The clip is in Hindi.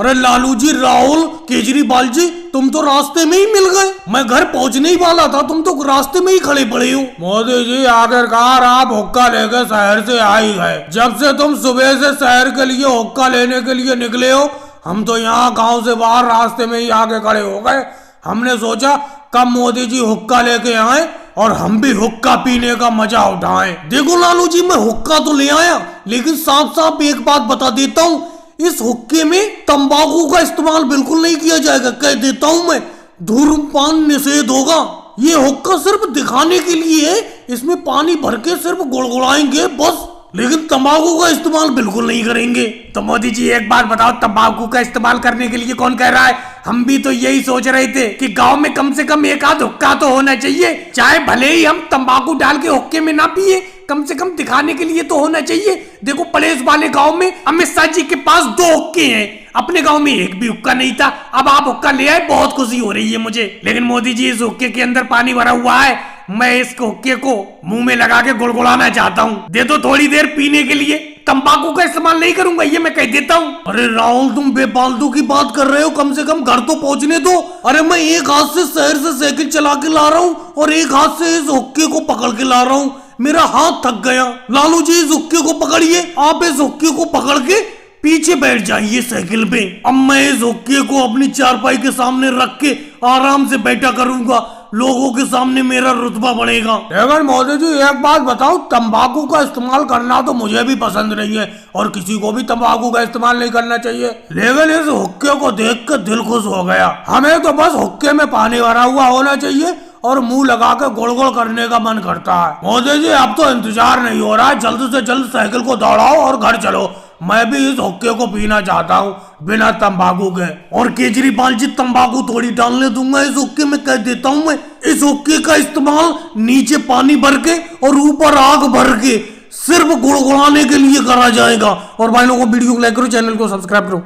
अरे लालू जी, राहुल, केजरीवाल जी, तुम तो रास्ते में ही मिल गए। मैं घर पहुंचने ही वाला था, तुम तो रास्ते में ही खड़े पड़े हो। मोदी जी, आखिरकार आप हुक्का लेकर शहर से आ ही गए। जब से तुम सुबह से शहर के लिए हुक्का लेने के लिए निकले हो, हम तो यहाँ गांव से बाहर रास्ते में ही आके खड़े हो गए। हमने सोचा कब मोदी जी हुक्का लेके आए और हम भी हुक्का पीने का मजा उठाएं। देखो लालू जी, मैं हुक्का तो ले आया, लेकिन साफ साफ एक बात बता देता हूँ, इस हुक्के में तंबाकू का इस्तेमाल बिल्कुल नहीं किया जाएगा। कह देता हूँ मैं, धूम्रपान निषेध होगा। ये हुक्का सिर्फ दिखाने के लिए है, इसमें पानी भर के सिर्फ गुड़गुड़ाएंगे बस, लेकिन तंबाकू का इस्तेमाल बिल्कुल नहीं करेंगे। तो मोदी जी एक बात बताओ, तंबाकू का इस्तेमाल करने के लिए कौन कह रहा है? हम भी तो यही सोच रहे थे कि गांव में कम से कम एक आध हुक्का तो होना चाहिए, चाहे भले ही हम तंबाकू डाल के हुक्के में ना पिए, कम से कम दिखाने के लिए तो होना चाहिए। देखो पलेस वाले गांव में अमित शाह जी के पास 2 हुक्के हैं, अपने गांव में एक भी हुक्का नहीं था। अब आप हुक्का ले आए, बहुत खुशी हो रही है मुझे। लेकिन मोदी जी, इस हुक्के के अंदर पानी भरा हुआ है, मैं इस हुक्के को मुंह में लगा के गुड़गुड़ाना चाहता हूँ। दे दो थोड़ी देर पीने के लिए, तंबाकू का इस्तेमाल नहीं करूंगा, ये मैं कह देता हूँ। अरे राहुल, तुम बेफालतू की बात कर रहे हो, कम से कम घर तो पहुंचने दो। अरे मैं एक हाथ से शहर से साइकिल चला के ला रहा हूँ और एक हाथ से इस हुक्के को पकड़ के ला रहा हूँ, मेरा हाथ थक गया। लालू जी, इस हुक्के को पकड़िए, आप इस हुक्के को पकड़ के पीछे बैठ जाइए साइकिल पे। अब मैं इस हुक्के को अपनी चारपाई के सामने रख के आराम से बैठा करूंगा, लोगों के सामने मेरा रुतबा बढ़ेगा। लेकिन मोदी जी एक बात बताओ, तंबाकू का इस्तेमाल करना तो मुझे भी पसंद नहीं है और किसी को भी तंबाकू का इस्तेमाल नहीं करना चाहिए, लेकिन इस हुक्के को देख कर दिल खुश हो गया। हमें तो बस हुक्के में पानी भरा हुआ होना चाहिए और मुंह लगा के गुड़ गुड़ करने का मन करता है। मोदी जी, अब तो इंतजार नहीं हो रहा है, जल्द से जल्द साइकिल को दौड़ाओ और घर चलो। मैं भी इस हुक्के को पीना चाहता हूँ बिना तंबाकू के। और केजरीवाल जी, तंबाकू थोड़ी डालने दूंगा इस हुक्के में, कह देता हूँ मैं। इस हुक्के का इस्तेमाल नीचे पानी भर के और ऊपर आग भर के सिर्फ गुड़गुड़ाने के लिए करा जाएगा। और भाई लोगों को वीडियो को लाइक करो, चैनल को सब्सक्राइब करो।